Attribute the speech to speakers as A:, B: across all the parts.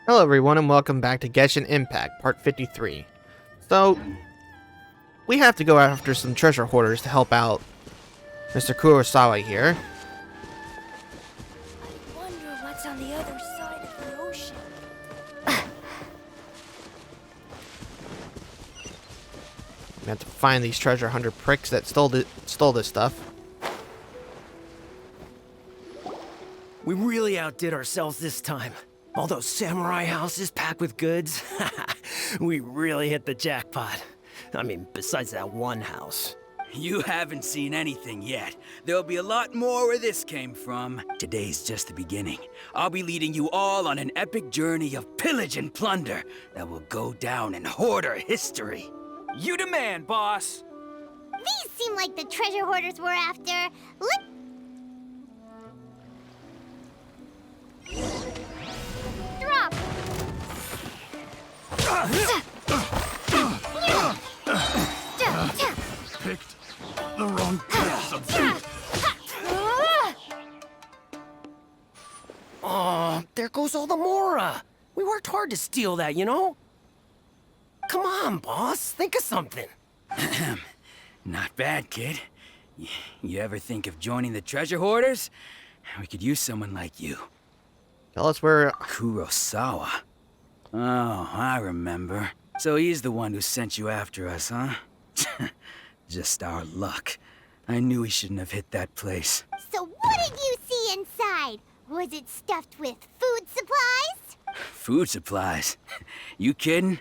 A: Hello everyone and welcome back to Genshin Impact, part 53. So, we have to go after some treasure hoarders to help out Mr. Kurosawa here.
B: I wonder what's on the other side of the ocean.
A: We have to find these treasure hunter pricks that stole this stuff.
C: We really outdid ourselves this time. All those samurai houses packed with goods. We really hit the jackpot. I mean, besides that one house.
D: You haven't seen anything yet. There'll be a lot more where this came from. Today's just the beginning. I'll be leading you all on an epic journey of pillage and plunder that will go down in hoarder history.
E: You demand, boss!
B: These seem like the treasure hoarders we're after. Drop!
F: Picked the wrong place of feet.
C: Oh, there goes all the Mora. We worked hard to steal that, you know? Come on, boss. Think of something.
D: Not bad, kid. You ever think of joining the treasure hoarders? We could use someone like you.
A: Tell us where...
D: Kurosawa. Oh, I remember. So he's the one who sent you after us, huh? Just our luck. I knew he shouldn't have hit that place.
B: So what did you see inside? Was it stuffed with food supplies?
D: Food supplies? You kidding?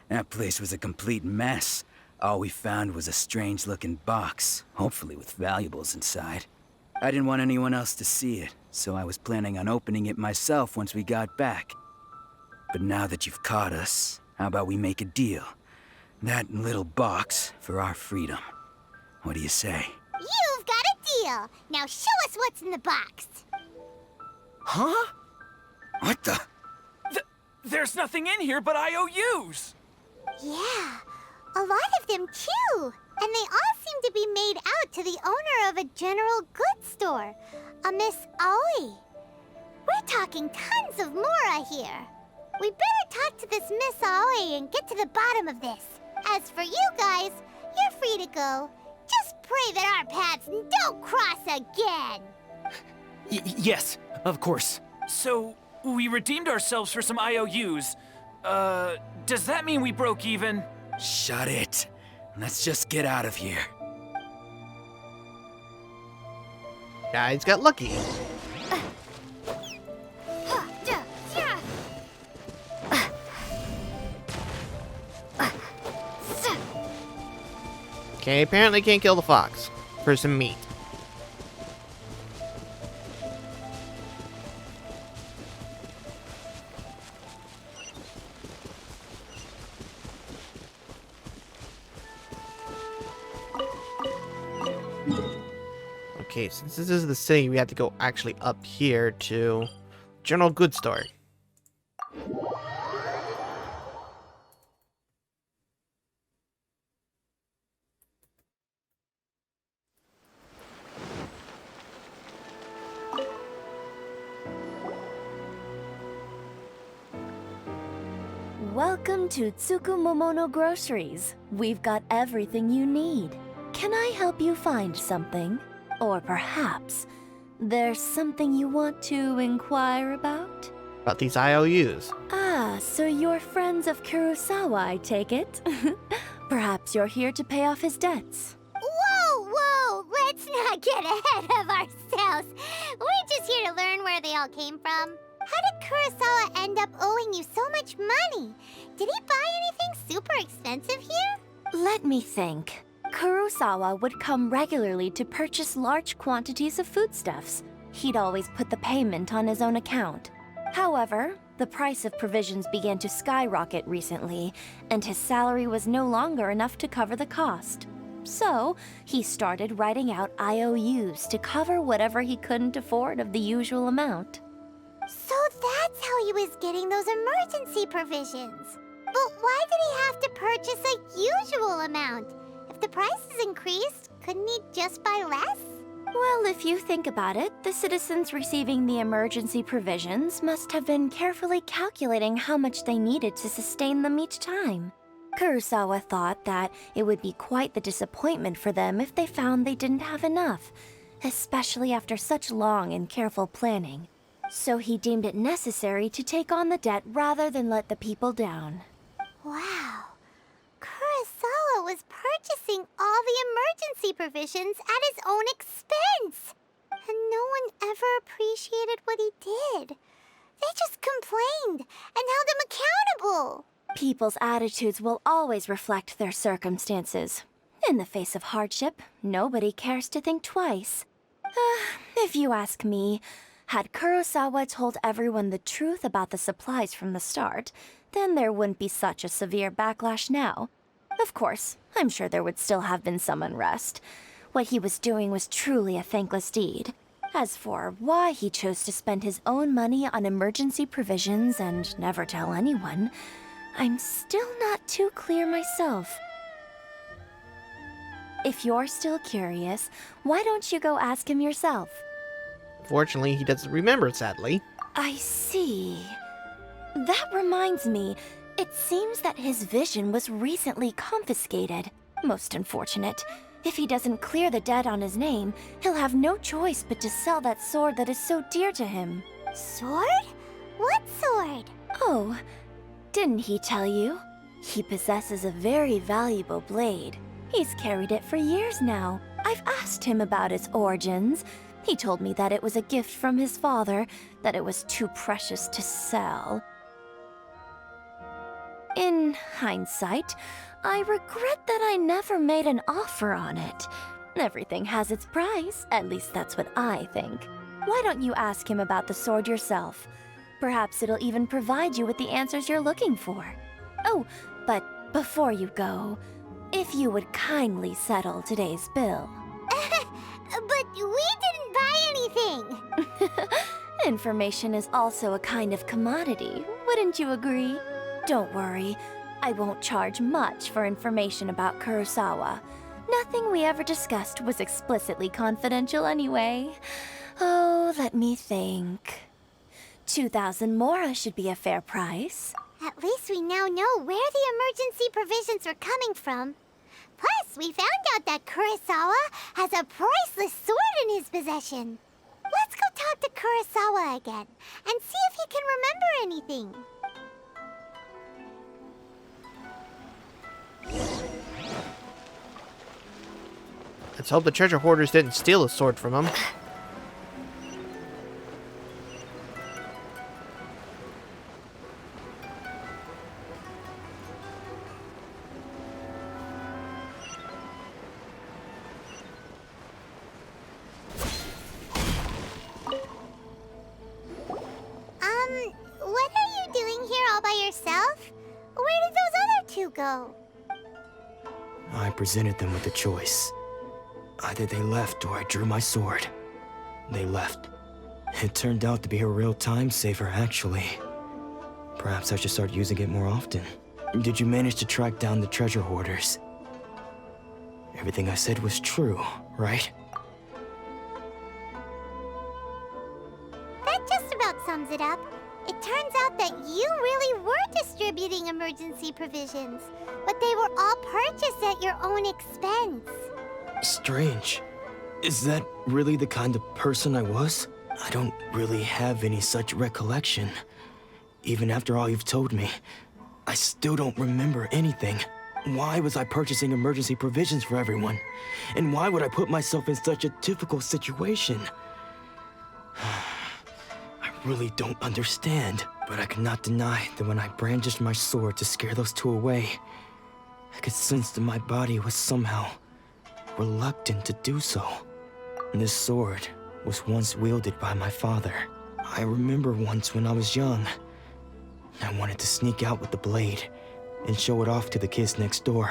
D: That place was a complete mess. All we found was a strange-looking box, hopefully with valuables inside. I didn't want anyone else to see it, so I was planning on opening it myself once we got back. But now that you've caught us, how about we make a deal? That little box for our freedom. What do you say?
B: You've got a deal. Now show us what's in the box.
C: Huh?
D: What the?
E: There's nothing in here but IOUs!
B: Yeah, a lot of them too. And they all seem to be made out to the owner of a general goods store, a Miss Aoi. We're talking tons of Mora here. We better talk to this Miss Aoi and get to the bottom of this. As for you guys, you're free to go. Just pray that our paths don't cross again.
C: Yes, of course.
E: So, we redeemed ourselves for some IOUs. Does that mean we broke even?
D: Shut it. Let's just get out of here.
A: Guys got lucky. Okay, apparently can't kill the fox. For some meat. Okay, since this is the city, we have to go actually up here to General Goods Store.
G: Welcome to Tsukumomono Groceries. We've got everything you need. Can I help you find something? Or perhaps there's something you want to inquire about?
A: About these IOUs.
G: Ah, so you're friends of Kurosawa, I take it? Perhaps you're here to pay off his debts.
B: Whoa, let's not get ahead of ourselves. We're just here to learn where they all came from. How did Kurosawa end up owing you so much money? Did he buy anything super expensive here?
G: Let me think. Kurosawa would come regularly to purchase large quantities of foodstuffs. He'd always put the payment on his own account. However, the price of provisions began to skyrocket recently, and his salary was no longer enough to cover the cost. So, he started writing out IOUs to cover whatever he couldn't afford of the usual amount.
B: So that's how he was getting those emergency provisions. But why did he have to purchase a usual amount? If the prices increased, couldn't he just buy less?
G: Well, if you think about it, the citizens receiving the emergency provisions must have been carefully calculating how much they needed to sustain them each time. Kurosawa thought that it would be quite the disappointment for them if they found they didn't have enough, especially after such long and careful planning. So he deemed it necessary to take on the debt rather than let the people down.
B: Wow. Kurosawa was purchasing all the emergency provisions at his own expense. And no one ever appreciated what he did. They just complained and held him accountable.
G: People's attitudes will always reflect their circumstances. In the face of hardship, nobody cares to think twice. If you ask me, had Kurosawa told everyone the truth about the supplies from the start, then there wouldn't be such a severe backlash now. Of course, I'm sure there would still have been some unrest. What he was doing was truly a thankless deed. As for why he chose to spend his own money on emergency provisions and never tell anyone, I'm still not too clear myself. If you're still curious, why don't you go ask him yourself?
A: Fortunately, he doesn't remember, sadly.
G: I see. That reminds me, it seems that his vision was recently confiscated. Most unfortunate. If he doesn't clear the debt on his name, he'll have no choice but to sell that sword that is so dear to him.
B: Sword? What sword?
G: Oh, didn't he tell you? He possesses a very valuable blade. He's carried it for years now. I've asked him about its origins. He told me that it was a gift from his father, that it was too precious to sell. In hindsight, I regret that I never made an offer on it. Everything has its price, at least that's what I think. Why don't you ask him about the sword yourself? Perhaps it'll even provide you with the answers you're looking for. Oh, but before you go, if you would kindly settle today's bill.
B: But we didn't buy anything.
G: Information is also a kind of commodity, wouldn't you agree? Don't worry, I won't charge much for information about Kurosawa. Nothing we ever discussed was explicitly confidential anyway. Oh, let me think. 2,000 mora should be a fair price.
B: At least we now know where the emergency provisions were coming from. Plus, we found out that Kurosawa has a priceless sword in his possession. Let's go talk to Kurosawa again and see if he can remember anything.
A: Let's hope the treasure hoarders didn't steal the sword from him.
B: What are you doing here all by yourself? Where did those other two go?
C: I presented them with a choice. Either they left or I drew my sword. They left. It turned out to be a real time saver, actually. Perhaps I should start using it more often. Did you manage to track down the treasure hoarders? Everything I said was true, right?
B: That just about sums it up. It turns out that you really were distributing emergency provisions, but they were all purchased at your own expense.
C: Strange. Is that really the kind of person I was? I don't really have any such recollection. Even after all you've told me, I still don't remember anything. Why was I purchasing emergency provisions for everyone? And why would I put myself in such a difficult situation? I really don't understand. But I cannot deny that when I brandished my sword to scare those two away, I could sense that my body was somehow reluctant to do so. This sword was once wielded by my father. I remember once when I was young, I wanted to sneak out with the blade and show it off to the kids next door.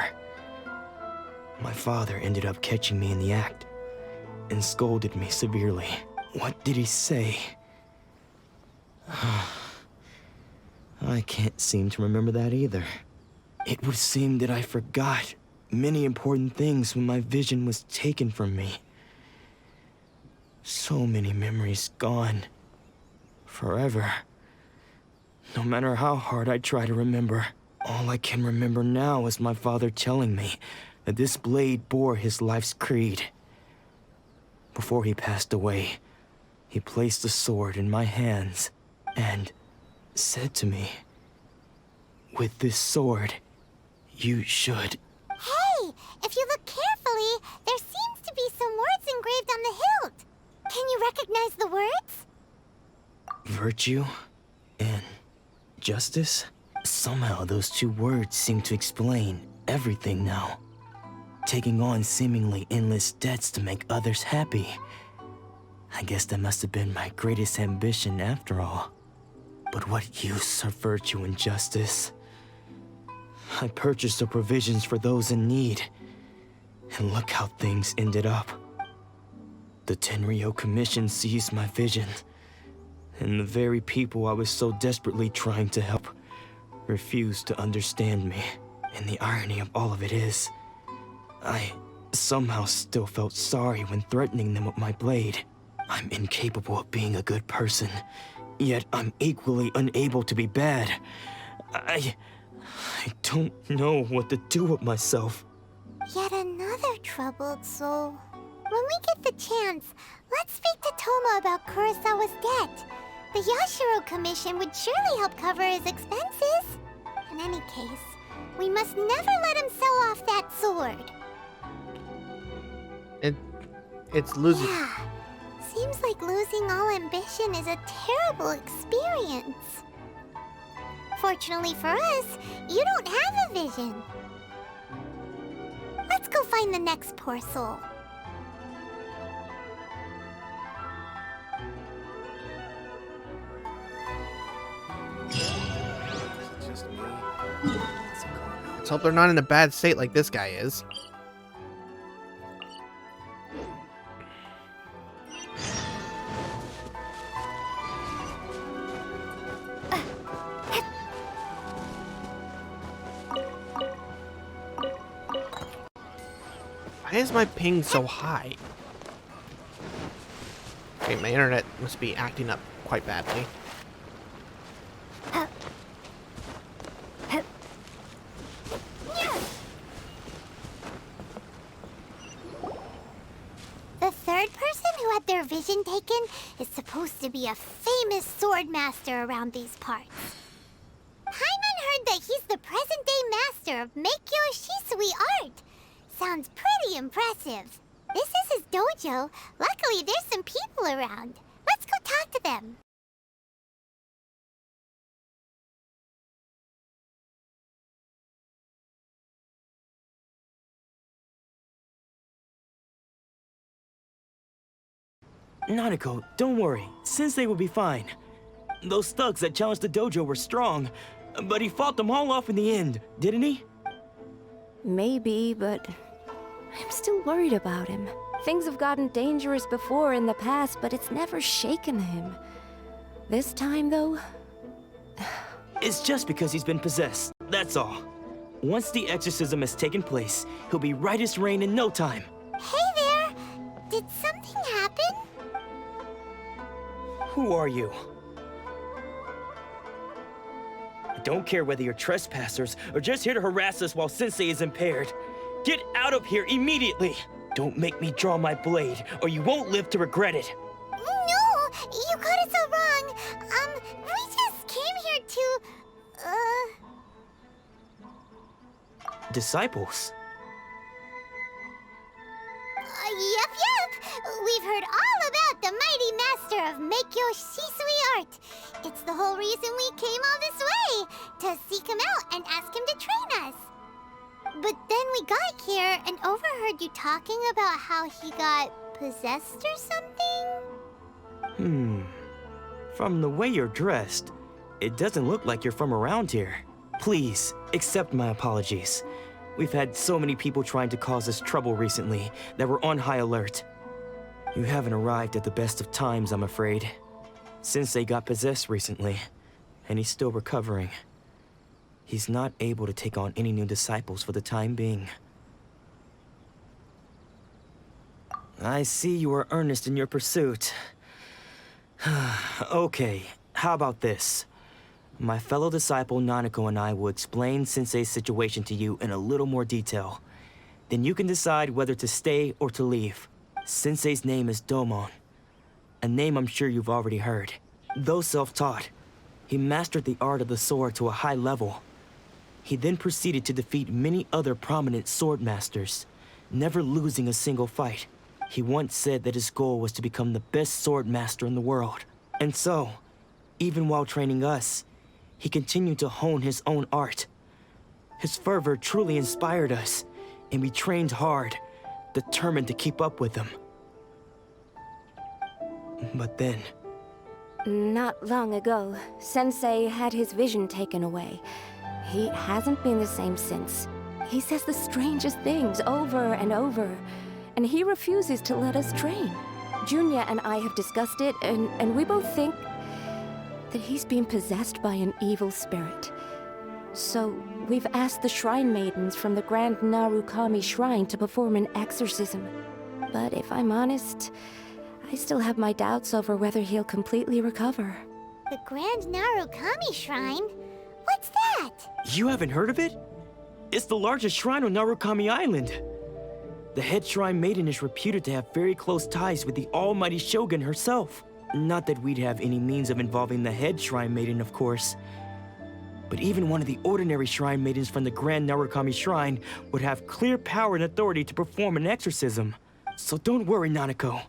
C: My father ended up catching me in the act and scolded me severely. What did he say? I can't seem to remember that either. It would seem that I forgot many important things when my vision was taken from me.
H: So many memories gone. Forever. No matter how hard I try to remember, all I can remember now is my father telling me that this blade bore his life's creed. Before he passed away, he placed the sword in my hands and said to me, "With this sword, you should..."
B: Hey, if you look carefully, there seems to be some words engraved on the hilt. Can you recognize the words?
H: Virtue and justice? Somehow those two words seem to explain everything now. Taking on seemingly endless debts to make others happy. I guess that must have been my greatest ambition after all. But what use are virtue and justice? I purchased the provisions for those in need. And look how things ended up. The Tenryo Commission seized my vision. And the very people I was so desperately trying to help refused to understand me. And the irony of all of it is, I somehow still felt sorry when threatening them with my blade. I'm incapable of being a good person, yet I'm equally unable to be bad. I don't know what to do with myself.
B: Yet another troubled soul. When we get the chance, let's speak to Toma about Kurosawa's debt. The Yashiro Commission would surely help cover his expenses. In any case, we must never let him sell off that sword.
A: It's losing.
B: Yeah, seems like losing all ambition is a terrible experience. Fortunately for us, you don't have a vision. Let's go find the next poor soul.
A: Let's hope they're not in a bad state like this guy is. Why is my ping so high? Okay, my internet must be acting up quite badly.
B: The third person who had their vision taken is supposed to be a famous sword master around these parts. Paimon heard that he's the present-day master of Meikyo Shisui art. Sounds pretty impressive. This is his dojo. Luckily, there's some people around. Let's go talk to them.
H: Nanako, don't worry. Sensei will be fine. Those thugs that challenged the dojo were strong, but he fought them all off in the end, didn't he?
G: Maybe, but I'm still worried about him. Things have gotten dangerous before in the past, but it's never shaken him. This time, though...
H: It's just because he's been possessed, that's all. Once the exorcism has taken place, he'll be right as rain in no time.
B: Hey there! Did something happen?
H: Who are you? I don't care whether you're trespassers or just here to harass us while Sensei is impaired. Get out of here immediately! Don't make me draw my blade, or you won't live to regret it.
B: No! You got it so wrong! We just came here to...
H: Disciples?
B: Yep! We've heard all about the mighty master of Meikyo Shisui art. It's the whole reason we came all this way, to seek him out and ask him to train us. But then we got here and overheard you talking about how he got possessed or something?
H: From the way you're dressed, it doesn't look like you're from around here. Please, accept my apologies. We've had so many people trying to cause us trouble recently that we're on high alert. You haven't arrived at the best of times, I'm afraid. Sensei got possessed recently, and he's still recovering. He's not able to take on any new disciples for the time being. I see you are earnest in your pursuit. Okay, how about this? My fellow disciple Nanako and I will explain Sensei's situation to you in a little more detail. Then you can decide whether to stay or to leave. Sensei's name is Domon, a name I'm sure you've already heard. Though self-taught, he mastered the art of the sword to a high level. He then proceeded to defeat many other prominent sword masters, never losing a single fight. He once said that his goal was to become the best sword master in the world. And so, even while training us, he continued to hone his own art. His fervor truly inspired us, and we trained hard, determined to keep up with him. But then...
G: Not long ago, Sensei had his vision taken away. He hasn't been the same since. He says the strangest things over and over, and he refuses to let us train. Junya and I have discussed it, and we both think that he's been possessed by an evil spirit. So, we've asked the Shrine Maidens from the Grand Narukami Shrine to perform an exorcism. But if I'm honest, I still have my doubts over whether he'll completely recover.
B: The Grand Narukami Shrine? What's that?
H: You haven't heard of it? It's the largest shrine on Narukami Island. The head shrine maiden is reputed to have very close ties with the almighty Shogun herself. Not that we'd have any means of involving the head shrine maiden, of course. But even one of the ordinary shrine maidens from the Grand Narukami Shrine would have clear power and authority to perform an exorcism. So don't worry, Nanako.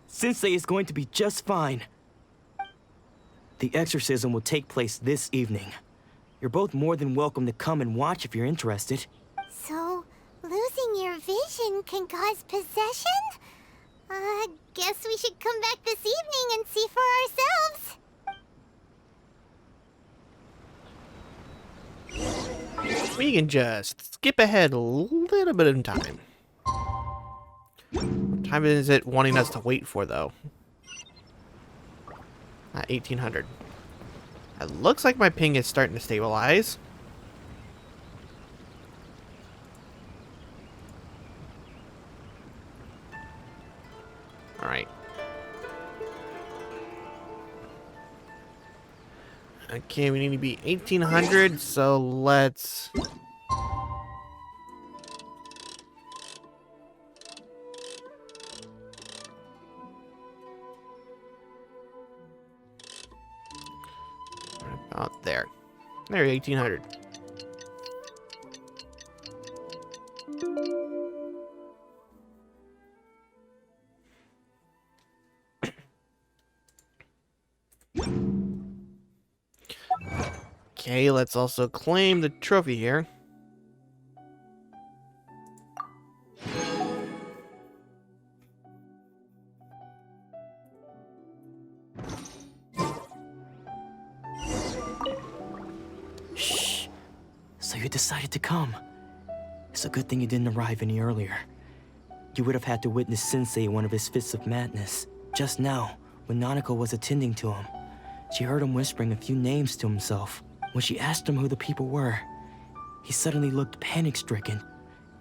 H: Sensei is going to be just fine. The exorcism will take place this evening. You're both more than welcome to come and watch if you're interested.
B: So, losing your vision can cause possession? Guess we should come back this evening and see for ourselves.
A: We can just skip ahead a little bit in time. What time is it wanting us to wait for, though? At 1800. It looks like my ping is starting to stabilize. Alright. Okay, we need to be 1800, so let's... About there. There, 1800. Okay, let's also claim the trophy here.
H: Shh. So you decided to come. It's a good thing you didn't arrive any earlier. You would have had to witness Sensei in one of his fits of madness. Just now, when Nanako was attending to him, she heard him whispering a few names to himself. When she asked him who the people were, he suddenly looked panic-stricken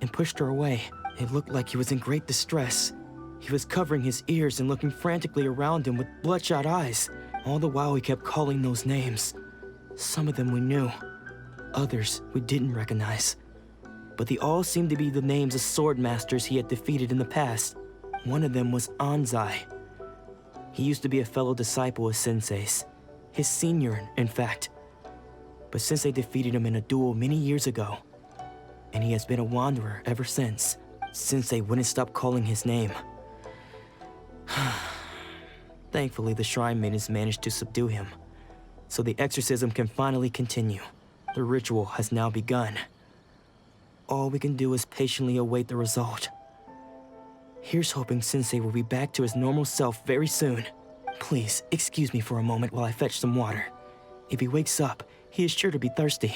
H: and pushed her away. It looked like he was in great distress. He was covering his ears and looking frantically around him with bloodshot eyes. All the while he kept calling those names. Some of them we knew, others we didn't recognize. But they all seemed to be the names of sword masters he had defeated in the past. One of them was Anzai. He used to be a fellow disciple of Sensei's. His senior, in fact. But Sensei defeated him in a duel many years ago, and he has been a wanderer ever since. Sensei wouldn't stop calling his name. Thankfully, the Shrine Maidens managed to subdue him, so the exorcism can finally continue. The ritual has now begun. All we can do is patiently await the result. Here's hoping Sensei will be back to his normal self very soon. Please, excuse me for a moment while I fetch some water. If he wakes up, he is sure to be thirsty.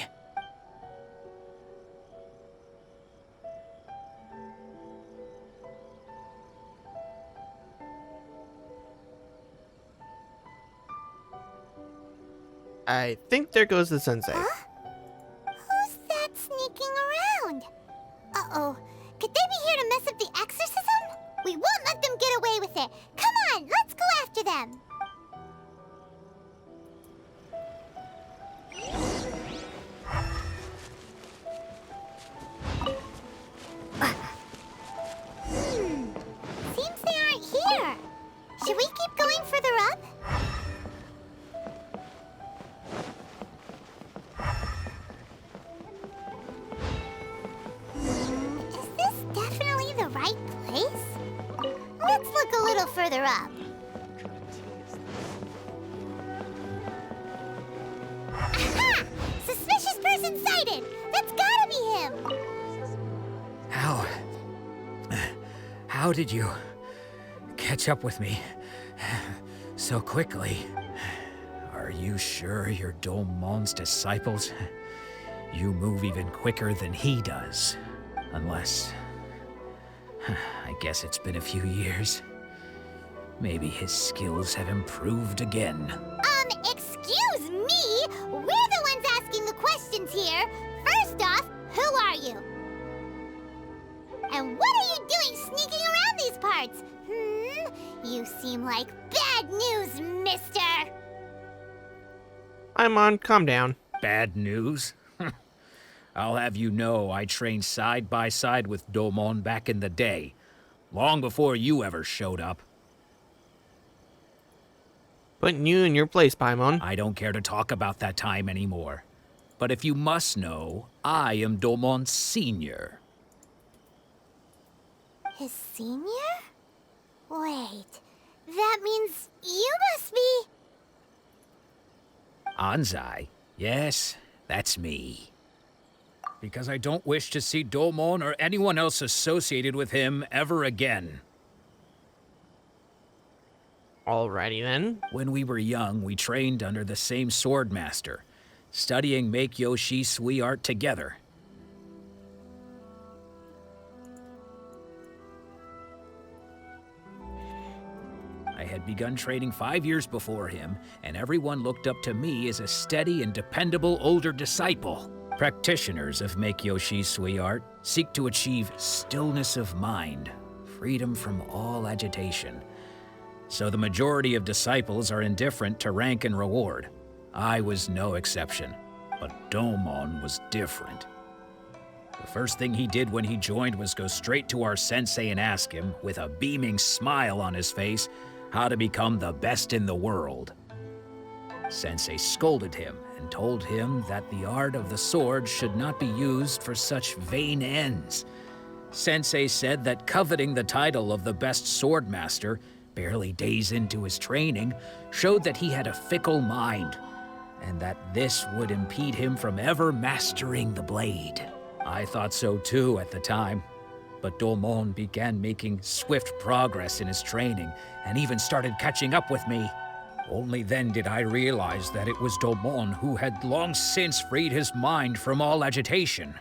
A: I think there goes the Sensei.
B: Huh? Who's that sneaking around? Uh-oh. Could they be here to mess up the exorcism? We won't let them further up. Aha! Suspicious person sighted! That's gotta be him!
I: How did you catch up with me so quickly? Are you sure you're Domon's disciples? You move even quicker than he does. Unless... I guess it's been a few years. Maybe his skills have improved again.
B: Excuse me? We're the ones asking the questions here. First off, who are you? And what are you doing sneaking around these parts? You seem like bad news, mister!
A: Paimon, calm down.
I: Bad news? I'll have you know I trained side by side with Domon back in the day, long before you ever showed up.
A: Putting you in your place, Paimon.
I: I don't care to talk about that time anymore. But if you must know, I am Domon's senior.
B: His senior? Wait, that means you must be...
I: Anzai? Yes, that's me. Because I don't wish to see Domon or anyone else associated with him ever again.
A: Alrighty then.
I: When we were young, we trained under the same sword master, studying Make-Yoshi Sui art together. I had begun training 5 years before him, and everyone looked up to me as a steady and dependable older disciple. Practitioners of Make-Yoshi Sui art seek to achieve stillness of mind, freedom from all agitation. So the majority of disciples are indifferent to rank and reward. I was no exception, but Domon was different. The first thing he did when he joined was go straight to our sensei and ask him, with a beaming smile on his face, how to become the best in the world. Sensei scolded him and told him that the art of the sword should not be used for such vain ends. Sensei said that coveting the title of the best sword master, barely days into his training, showed that he had a fickle mind, and that this would impede him from ever mastering the blade. I thought so too at the time, but Domon began making swift progress in his training and even started catching up with me. Only then did I realize that it was Domon who had long since freed his mind from all agitation.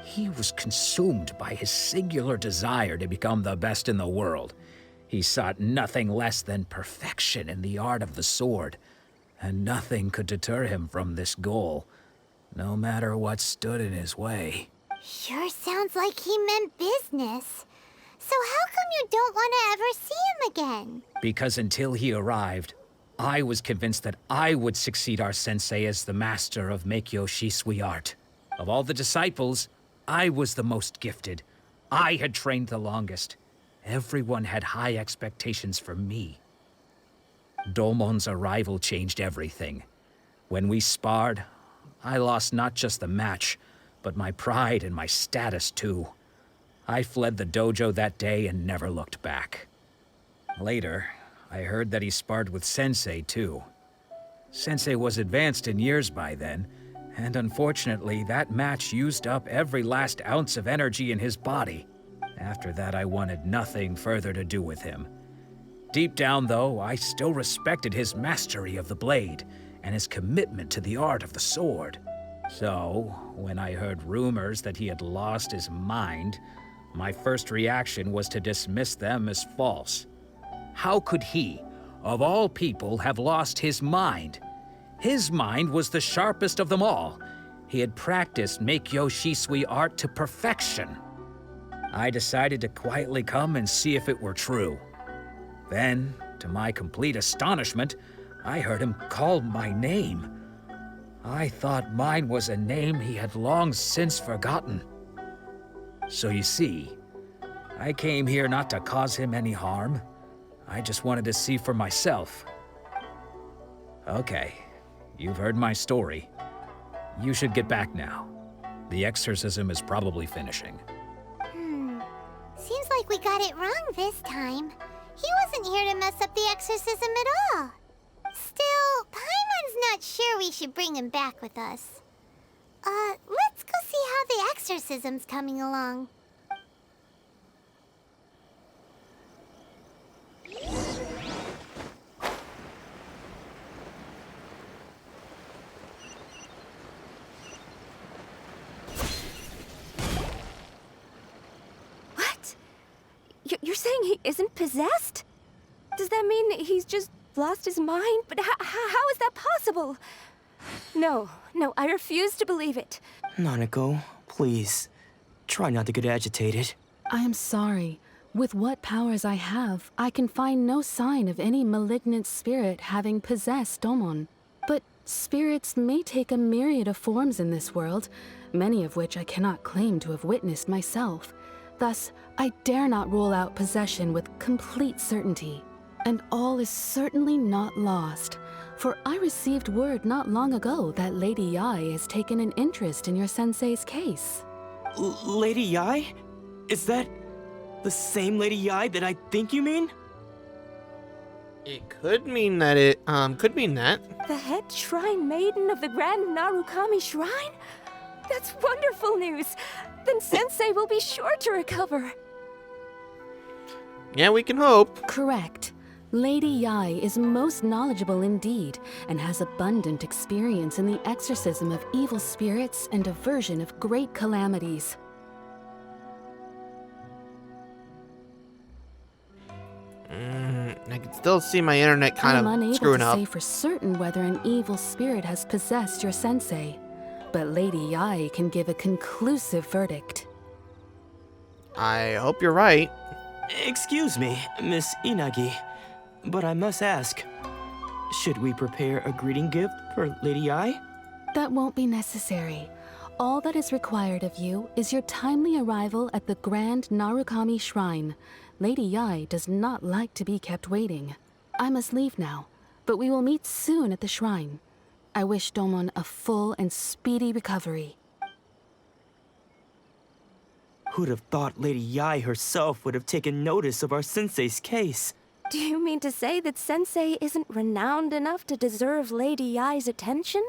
I: He was consumed by his singular desire to become the best in the world. He sought nothing less than perfection in the art of the sword, and nothing could deter him from this goal, no matter what stood in his way.
B: Sure sounds like he meant business. So how come you don't want to ever see him again?
I: Because until he arrived, I was convinced that I would succeed our sensei as the master of Make-Yoshi Sui art. Of all the disciples, I was the most gifted. I had trained the longest. Everyone had high expectations for me. Domon's arrival changed everything. When we sparred, I lost not just the match, but my pride and my status too. I fled the dojo that day and never looked back. Later, I heard that he sparred with Sensei too. Sensei was advanced in years by then, and unfortunately that match used up every last ounce of energy in his body. After that, I wanted nothing further to do with him. Deep down, though, I still respected his mastery of the blade and his commitment to the art of the sword. So, when I heard rumors that he had lost his mind, my first reaction was to dismiss them as false. How could he, of all people, have lost his mind? His mind was the sharpest of them all. He had practiced Make-Yoshi Sui art to perfection. I decided to quietly come and see if it were true. Then, to my complete astonishment, I heard him call my name. I thought mine was a name he had long since forgotten. So you see, I came here not to cause him any harm. I just wanted to see for myself. Okay, you've heard my story. You should get back now. The exorcism is probably finishing.
B: Seems like we got it wrong this time. He wasn't here to mess up the exorcism at all. Still, Paimon's not sure we should bring him back with us. Let's go see how the exorcism's coming along.
G: What? You're saying he isn't possessed? Does that mean he's just lost his mind? But how is that possible? No, I refuse to believe it.
H: Nanako, please. Try not to get agitated.
J: I am sorry. With what powers I have, I can find no sign of any malignant spirit having possessed Domon. But spirits may take a myriad of forms in this world, many of which I cannot claim to have witnessed myself. Thus, I dare not rule out possession with complete certainty. And all is certainly not lost, for I received word not long ago that Lady Yae has taken an interest in your sensei's case.
H: Lady Yae? Is that the same Lady Yae that I think you mean?
A: It could mean that could mean that.
G: The head shrine maiden of the Grand Narukami Shrine? That's wonderful news. Then Sensei will be sure to recover.
A: Yeah, we can hope.
J: Correct. Lady Yae is most knowledgeable indeed, and has abundant experience in the exorcism of evil spirits and aversion of great calamities.
A: I can still see my internet kind
J: I'm
A: of
J: unable
A: screwing
J: to
A: up.
J: say for certain whether an evil spirit has possessed your sensei, but Lady Yae can give a conclusive verdict.
A: I hope you're right.
H: Excuse me, Miss Inagi, but I must ask, should we prepare a greeting gift for Lady Yae?
J: That won't be necessary. All that is required of you is your timely arrival at the Grand Narukami Shrine. Lady Yae does not like to be kept waiting. I must leave now, but we will meet soon at the shrine. I wish Domon a full and speedy recovery.
H: Who'd have thought Lady Yae herself would have taken notice of our sensei's case?
G: Do you mean to say that Sensei isn't renowned enough to deserve Lady Yae's attention?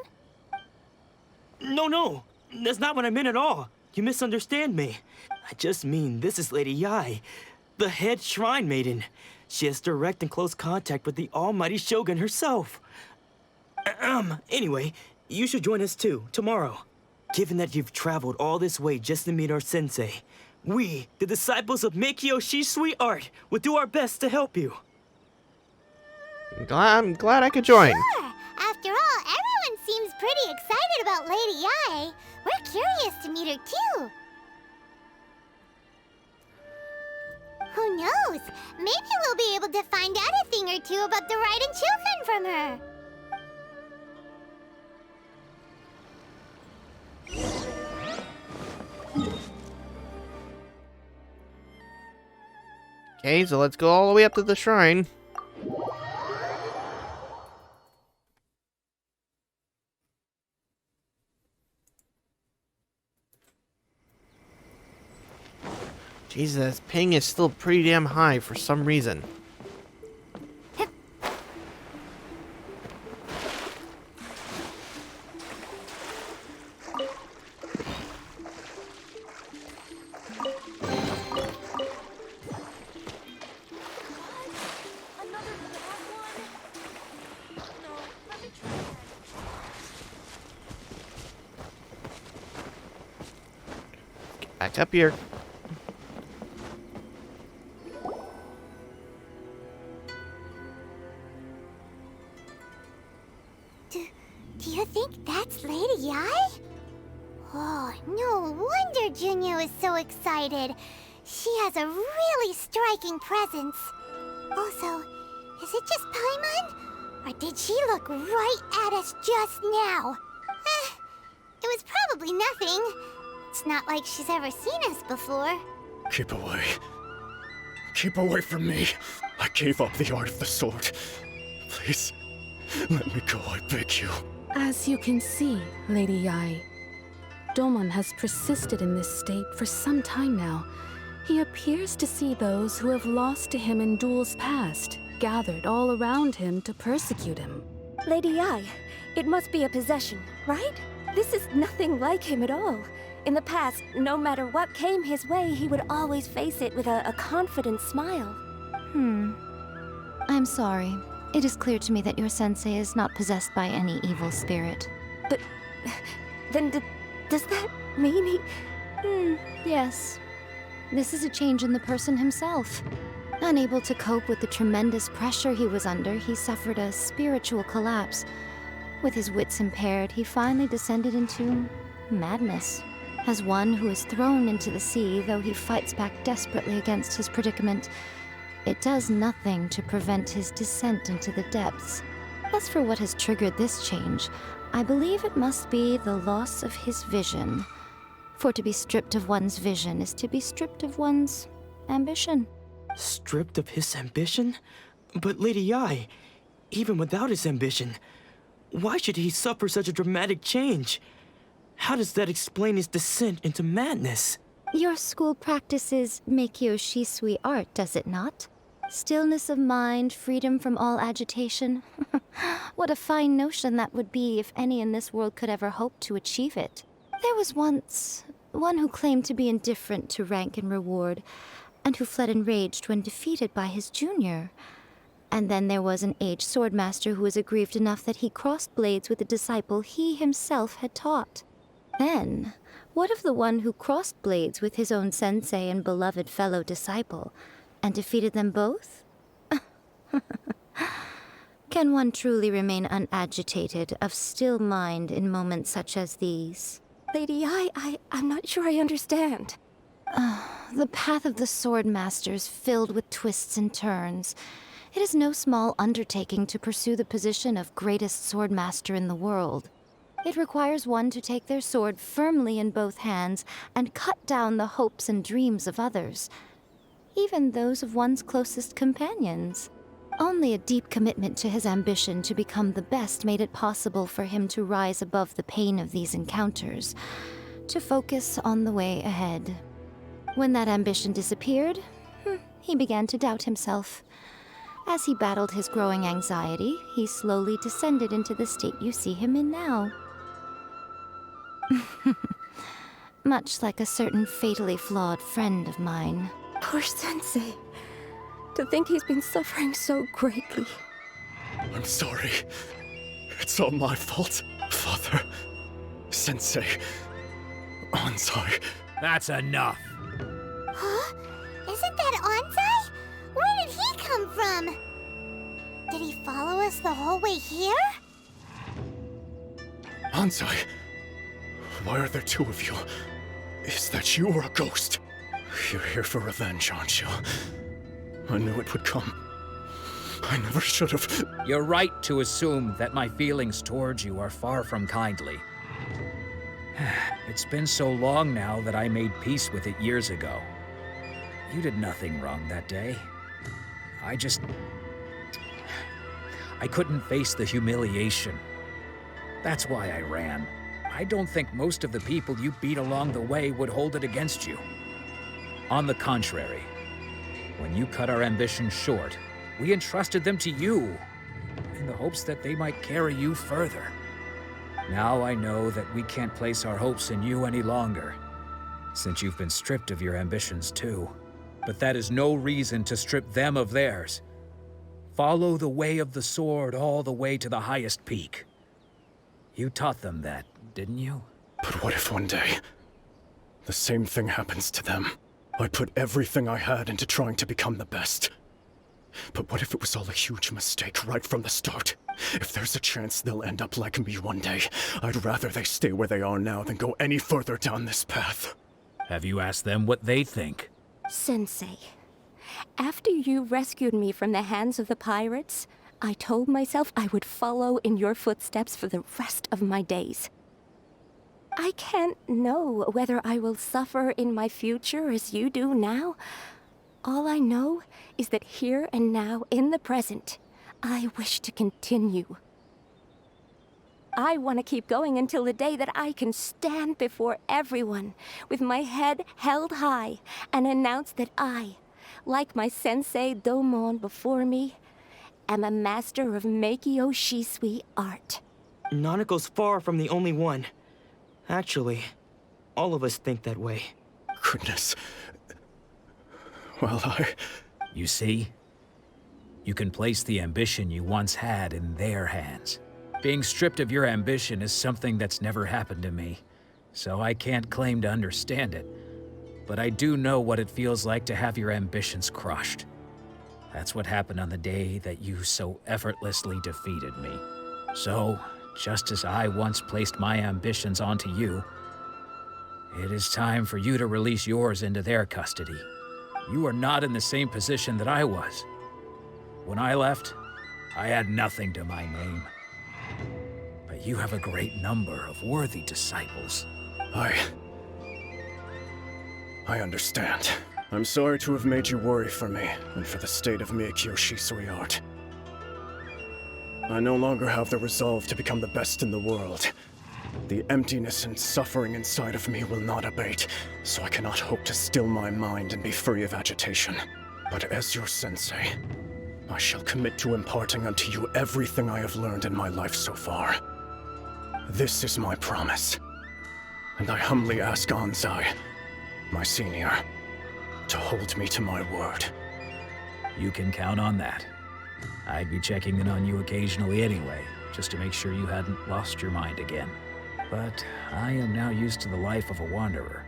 H: No, that's not what I meant at all. You misunderstand me. I just mean this is Lady Yae, the head shrine maiden. She has direct and close contact with the almighty Shogun herself. Anyway, you should join us too, tomorrow. Given that you've traveled all this way just to meet our sensei, we, the disciples of Meikyo Shisui Art, will do our best to help you.
A: I'm glad I could join.
B: Sure. After all, everyone seems pretty excited about Lady Yae. We're curious to meet her too. Who knows? Maybe we'll be able to find out a thing or two about the Raiden children from her.
A: Okay, so let's go all the way up to the shrine. Jesus, ping is still pretty damn high for some reason. Back up here.
B: Do you think that's Lady Yae? Oh, no wonder Junyo is so excited. She has a really striking presence. Also, is it just Paimon? Or did she look right at us just now? It was probably nothing. It's not like she's ever seen us before.
F: Keep away. Keep away from me. I gave up the art of the sword. Please, let me go, I beg you.
J: As you can see, Lady Yae, Domon has persisted in this state for some time now. He appears to see those who have lost to him in duels past, gathered all around him to persecute him.
G: Lady Ai, it must be a possession, right? This is nothing like him at all. In the past, no matter what came his way, he would always face it with a confident smile.
K: I'm sorry. It is clear to me that your sensei is not possessed by any evil spirit.
G: But then does that mean he...
K: Yes. This is a change in the person himself. Unable to cope with the tremendous pressure he was under, he suffered a spiritual collapse. With his wits impaired, he finally descended into madness. As one who is thrown into the sea, though he fights back desperately against his predicament, it does nothing to prevent his descent into the depths. As for what has triggered this change, I believe it must be the loss of his vision. For to be stripped of one's vision is to be stripped of one's ambition.
H: Stripped of his ambition? But Lady Ai, even without his ambition, why should he suffer such a dramatic change? How does that explain his descent into madness?
K: Your school practices Meikyo Shisui art, does it not? Stillness of mind, freedom from all agitation. What a fine notion that would be if any in this world could ever hope to achieve it. There was once one who claimed to be indifferent to rank and reward, and who fled enraged when defeated by his junior. And then there was an aged swordmaster who was aggrieved enough that he crossed blades with a disciple he himself had taught. Then, what of the one who crossed blades with his own sensei and beloved fellow disciple, and defeated them both? Can one truly remain unagitated, of still mind in moments such as these?
G: Lady Ai, I'm not sure I understand.
K: The path of the swordmaster is filled with twists and turns. It is no small undertaking to pursue the position of greatest swordmaster in the world. It requires one to take their sword firmly in both hands and cut down the hopes and dreams of others, even those of one's closest companions. Only a deep commitment to his ambition to become the best made it possible for him to rise above the pain of these encounters, to focus on the way ahead. When that ambition disappeared, he began to doubt himself. As he battled his growing anxiety, he slowly descended into the state you see him in now. Much like a certain fatally flawed friend of mine.
G: Poor sensei. To think he's been suffering so greatly.
F: I'm sorry. It's all my fault. Father, Sensei, Anzai.
I: That's enough.
B: Huh? Isn't that Anzai? Where did he come from? Did he follow us the whole way here?
F: Anzai, why are there two of you? Is that you or a ghost? You're here for revenge, aren't you? I knew it would come. I never should have.
I: You're right to assume that my feelings towards you are far from kindly. It's been so long now that I made peace with it years ago. You did nothing wrong that day. I couldn't face the humiliation. That's why I ran. I don't think most of the people you beat along the way would hold it against you. On the contrary, when you cut our ambitions short, we entrusted them to you, in the hopes that they might carry you further. Now I know that we can't place our hopes in you any longer, since you've been stripped of your ambitions too. But that is no reason to strip them of theirs. Follow the way of the sword all the way to the highest peak. You taught them that, didn't you?
F: But what if one day, the same thing happens to them? I put everything I had into trying to become the best. But what if it was all a huge mistake right from the start? If there's a chance they'll end up like me one day, I'd rather they stay where they are now than go any further down this path.
I: Have you asked them what they think?
G: Sensei, after you rescued me from the hands of the pirates, I told myself I would follow in your footsteps for the rest of my days. I can't know whether I will suffer in my future as you do now. All I know is that here and now, in the present, I wish to continue.
L: I want to keep going until the day that I can stand before everyone with my head held high and announce that I, like my sensei Domon before me, am a master of Meikyo Shisui art.
H: Nanako's far from the only one. Actually, all of us think that way.
F: Goodness. Well,
I: You see? You can place the ambition you once had in their hands. Being stripped of your ambition is something that's never happened to me, so I can't claim to understand it. But I do know what it feels like to have your ambitions crushed. That's what happened on the day that you so effortlessly defeated me. So, just as I once placed my ambitions onto you, it is time for you to release yours into their custody. You are not in the same position that I was. When I left, I had nothing to my name. But you have a great number of worthy disciples.
F: I understand. I'm sorry to have made you worry for me, and for the state of Meikyo Shisui art. I no longer have the resolve to become the best in the world. The emptiness and suffering inside of me will not abate, so I cannot hope to still my mind and be free of agitation. But as your sensei, I shall commit to imparting unto you everything I have learned in my life so far. This is my promise, and I humbly ask Anzai, my senior, to hold me to my word.
I: You can count on that. I'd be checking in on you occasionally anyway, just to make sure you hadn't lost your mind again. But I am now used to the life of a wanderer.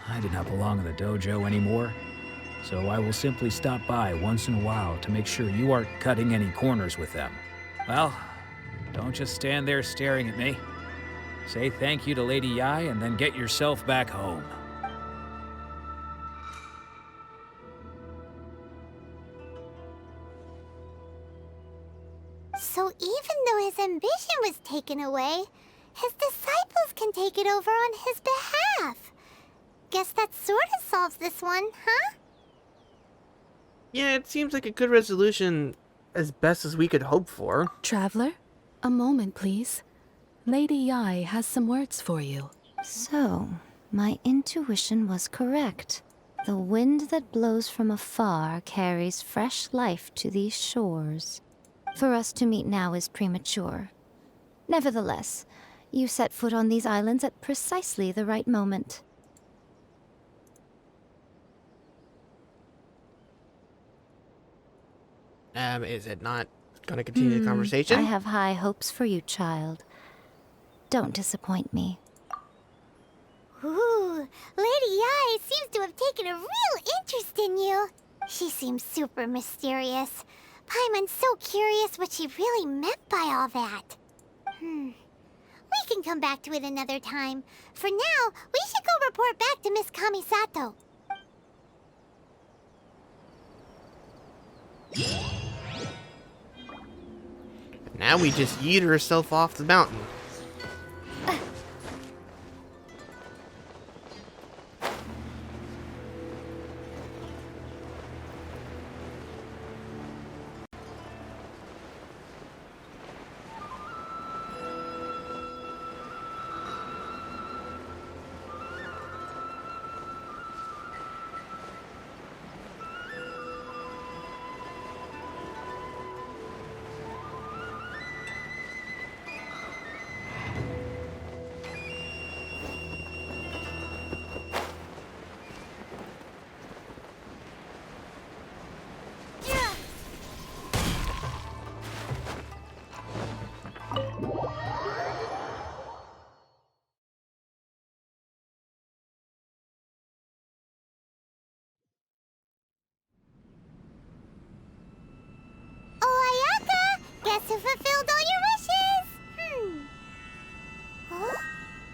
I: I do not belong in the dojo anymore, so I will simply stop by once in a while to make sure you aren't cutting any corners with them. Well, don't just stand there staring at me. Say thank you to Lady Yai and then get yourself back home.
B: So even though his ambition was taken away, his disciples can take it over on his behalf. Guess that sort of solves this one, huh?
A: Yeah, it seems like a good resolution as best as we could hope for.
J: Traveler, a moment, please. Lady Yai has some words for you.
K: So, my intuition was correct. The wind that blows from afar carries fresh life to these shores. For us to meet now is premature. Nevertheless, you set foot on these islands at precisely the right moment.
A: Is it not going to continue the conversation?
K: I have high hopes for you, child. Don't disappoint me.
B: Ooh, Lady Yai seems to have taken a real interest in you. She seems super mysterious. Paimon's so curious what she really meant by all that. We can come back to it another time. For now, we should go report back to Miss Kamisato.
A: Now we just yeet herself off the mountain.
B: Oyaka! Guess who fulfilled all your wishes? Huh?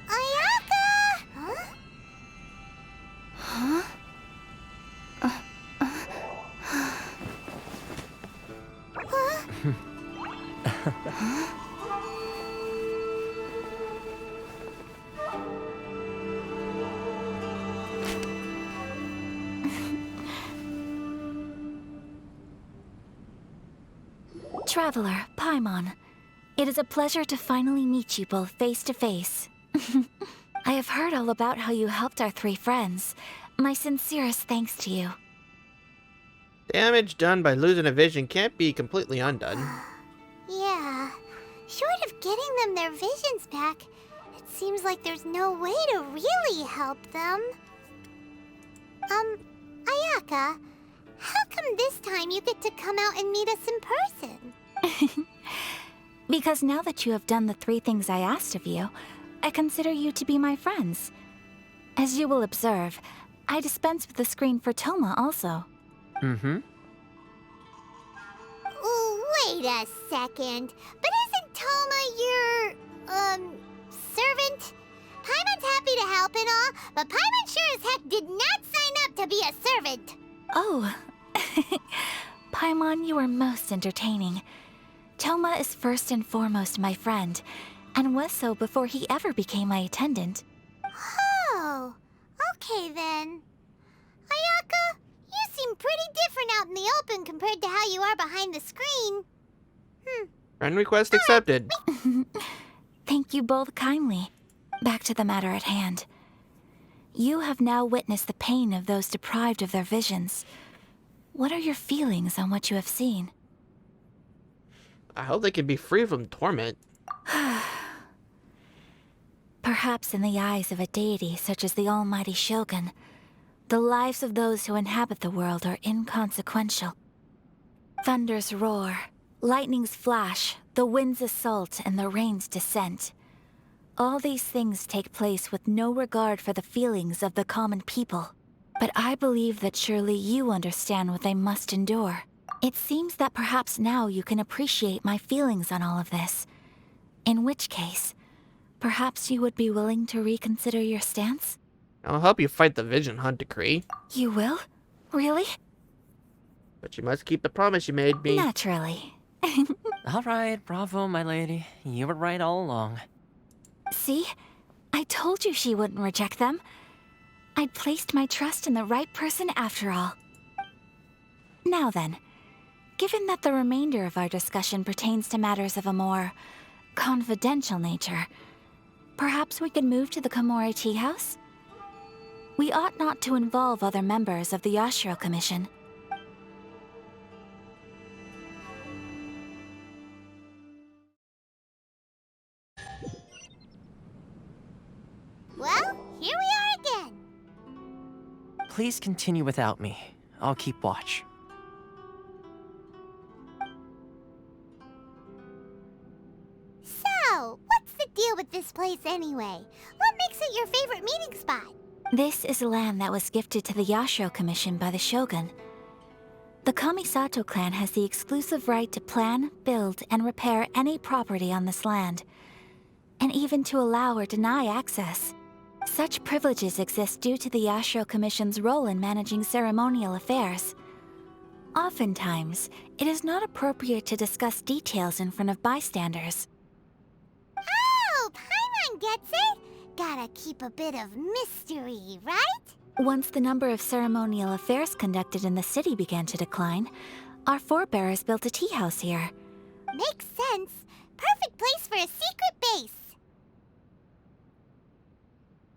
B: Oyaka! Huh?
K: Traveler, Paimon,
M: It is a pleasure to finally meet you both face to face. I have heard all about how you helped our 3 friends. My sincerest thanks to you.
A: Damage done by losing a vision can't be completely undone.
B: Yeah. Short of getting them their visions back, it seems like there's no way to really help them. Ayaka, how come this time you get to come out and meet us in person?
M: Because now that you have done the 3 things I asked of you, I consider you to be my friends. As you will observe, I dispense with the screen for Toma also.
A: Mm-hmm.
B: Wait a second. But isn't Toma your, servant? Paimon's happy to help and all, but Paimon sure as heck did not sign up to be a servant.
M: Oh. Paimon, you are most entertaining. Toma is first and foremost my friend, and was so before he ever became my attendant.
B: Oh, okay then. Ayaka, you seem pretty different out in the open compared to how you are behind the screen.
A: Friend request accepted.
M: Thank you both kindly. Back to the matter at hand. You have now witnessed the pain of those deprived of their visions. What are your feelings on what you have seen?
A: I hope they can be free from torment.
M: Perhaps in the eyes of a deity such as the almighty Shogun, the lives of those who inhabit the world are inconsequential. Thunders roar, lightnings flash, the winds assault, and the rains descent. All these things take place with no regard for the feelings of the common people. But I believe that surely you understand what they must endure. It seems that perhaps now you can appreciate my feelings on all of this. In which case, perhaps you would be willing to reconsider your stance?
A: I'll help you fight the Vision Hunt decree.
M: You will? Really?
A: But you must keep the promise you made me.
M: Naturally.
N: Alright, bravo, my lady. You were right all along.
M: See? I told you she wouldn't reject them. I'd placed my trust in the right person after all. Now then, given that the remainder of our discussion pertains to matters of a more confidential nature, perhaps we could move to the Komori Tea House? We ought not to involve other members of the Yashiro Commission.
B: Well, here we are again.
N: Please continue without me. I'll keep watch.
B: So, what's the deal with this place anyway? What makes it your favorite meeting spot?
M: This is land that was gifted to the Yashiro Commission by the Shogun. The Kamisato clan has the exclusive right to plan, build, and repair any property on this land, and even to allow or deny access. Such privileges exist due to the Yashiro Commission's role in managing ceremonial affairs. Oftentimes, it is not appropriate to discuss details in front of bystanders.
B: Oh, Paimon gets it! Gotta keep a bit of mystery, right?
M: Once the number of ceremonial affairs conducted in the city began to decline, our forebears built a tea house here.
B: Makes sense. Perfect place for a secret base.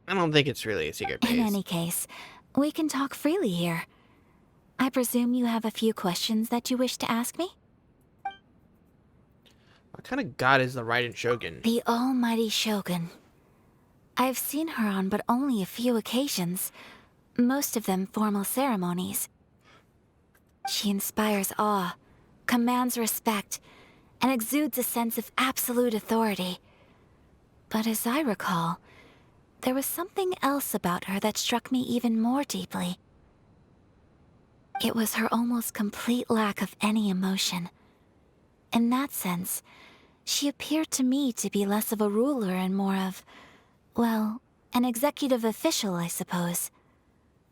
A: I don't think it's really a secret base.
M: In any case, we can talk freely here. I presume you have a few questions that you wish to ask me?
A: What kind of god is the Raiden Shogun?
M: The almighty Shogun. I've seen her on but only a few occasions, most of them formal ceremonies. She inspires awe, commands respect, and exudes a sense of absolute authority. But as I recall, there was something else about her that struck me even more deeply. It was her almost complete lack of any emotion. In that sense, she appeared to me to be less of a ruler and more of, well, an executive official, I suppose.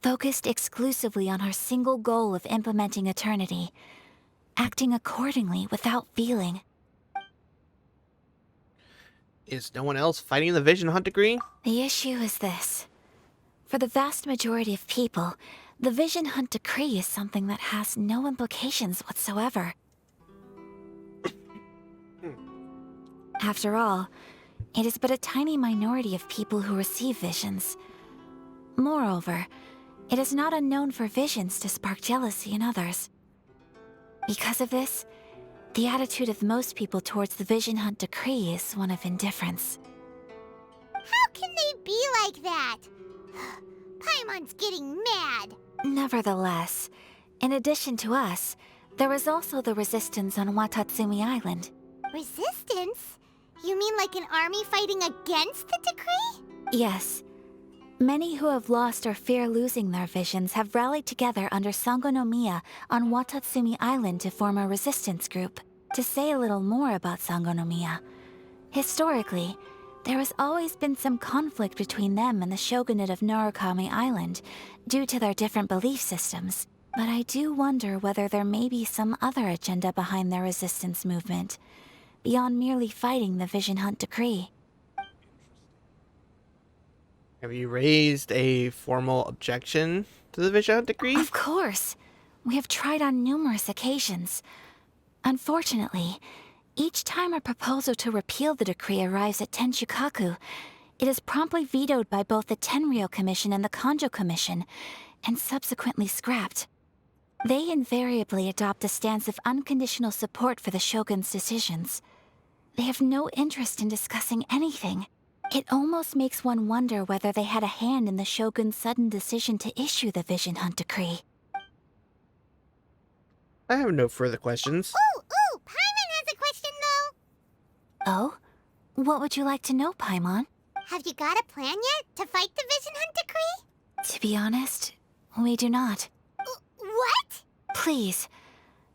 M: Focused exclusively on her single goal of implementing eternity, acting accordingly without feeling.
A: Is no one else fighting the Vision Hunt decree?
M: The issue is this. For the vast majority of people, the Vision Hunt decree is something that has no implications whatsoever. After all, it is but a tiny minority of people who receive visions. Moreover, it is not unknown for visions to spark jealousy in others. Because of this, the attitude of most people towards the Vision Hunt decree is one of indifference.
B: How can they be like that? Paimon's getting mad.
M: Nevertheless, in addition to us, there is also the resistance on Watatsumi Island.
B: Resistance? You mean like an army fighting against the decree?
M: Yes. Many who have lost or fear losing their visions have rallied together under Sangonomiya on Watatsumi Island to form a resistance group. To say a little more about Sangonomiya, historically, there has always been some conflict between them and the shogunate of Narukami Island due to their different belief systems. But I do wonder whether there may be some other agenda behind their resistance movement, beyond merely fighting the Vision Hunt decree.
A: Have you raised a formal objection to the Vision Hunt decree?
M: Of course. We have tried on numerous occasions. Unfortunately, each time a proposal to repeal the decree arrives at Tenshukaku, it is promptly vetoed by both the Tenryou Commission and the Kanjo Commission, and subsequently scrapped. They invariably adopt a stance of unconditional support for the Shogun's decisions. They have no interest in discussing anything. It almost makes one wonder whether they had a hand in the Shogun's sudden decision to issue the Vision Hunt decree.
A: I have no further questions.
B: Ooh, Paimon has a question though.
M: Oh? What would you like to know, Paimon?
B: Have you got a plan yet to fight the Vision Hunt decree?
M: To be honest, we do not.
B: What?
M: Please,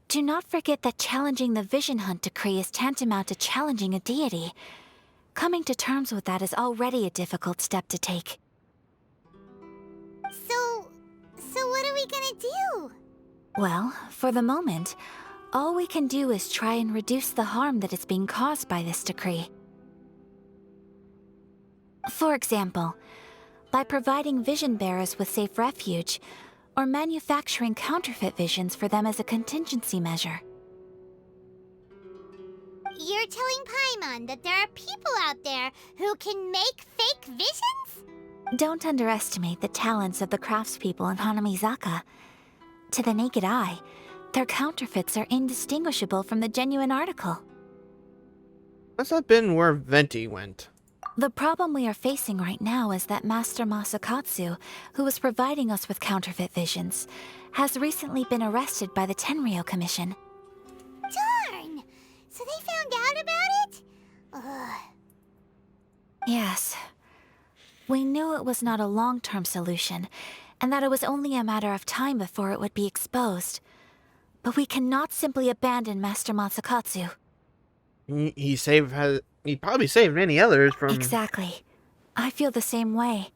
M: do not forget that challenging the Vision Hunt decree is tantamount to challenging a deity. Coming to terms with that is already a difficult step to take.
B: So what are we gonna do?
M: Well, for the moment, all we can do is try and reduce the harm that is being caused by this decree. For example, by providing vision bearers with safe refuge, or manufacturing counterfeit visions for them as a contingency measure.
B: You're telling Paimon that there are people out there who can make fake visions?
M: Don't underestimate the talents of the craftspeople in Hanamizaka. To the naked eye, their counterfeits are indistinguishable from the genuine article.
A: Must have been where Venti went.
M: The problem we are facing right now is that Master Masakatsu, who was providing us with counterfeit visions, has recently been arrested by the Tenryou Commission.
B: Darn! So they found out about it? Ugh.
M: Yes. We knew it was not a long-term solution, and that it was only a matter of time before it would be exposed. But we cannot simply abandon Master Masakatsu.
A: He probably saved many others from...
M: Exactly. I feel the same way.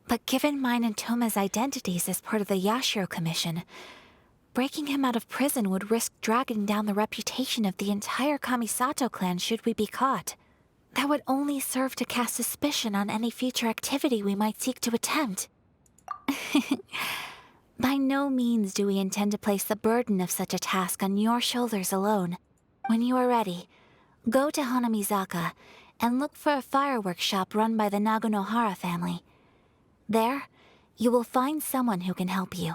M: But given mine and Toma's identities as part of the Yashiro Commission, breaking him out of prison would risk dragging down the reputation of the entire Kamisato clan should we be caught. That would only serve to cast suspicion on any future activity we might seek to attempt. By no means do we intend to place the burden of such a task on your shoulders alone. When you are ready, go to Hanamizaka and look for a fireworks shop run by the Naganohara family. There, you will find someone who can help you.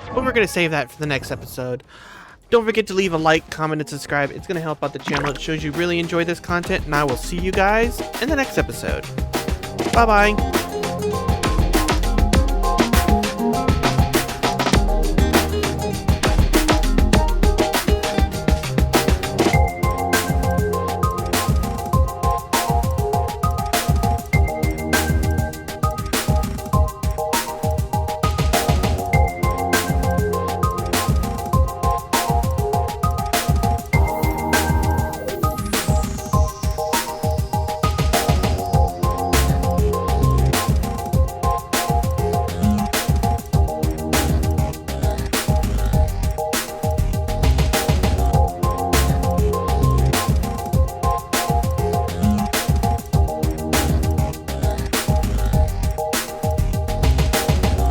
A: But we're going to save that for the next episode. Don't forget to leave a like, comment, and subscribe. It's going to help out the channel. It shows you really enjoy this content, and I will see you guys in the next episode. Bye-bye.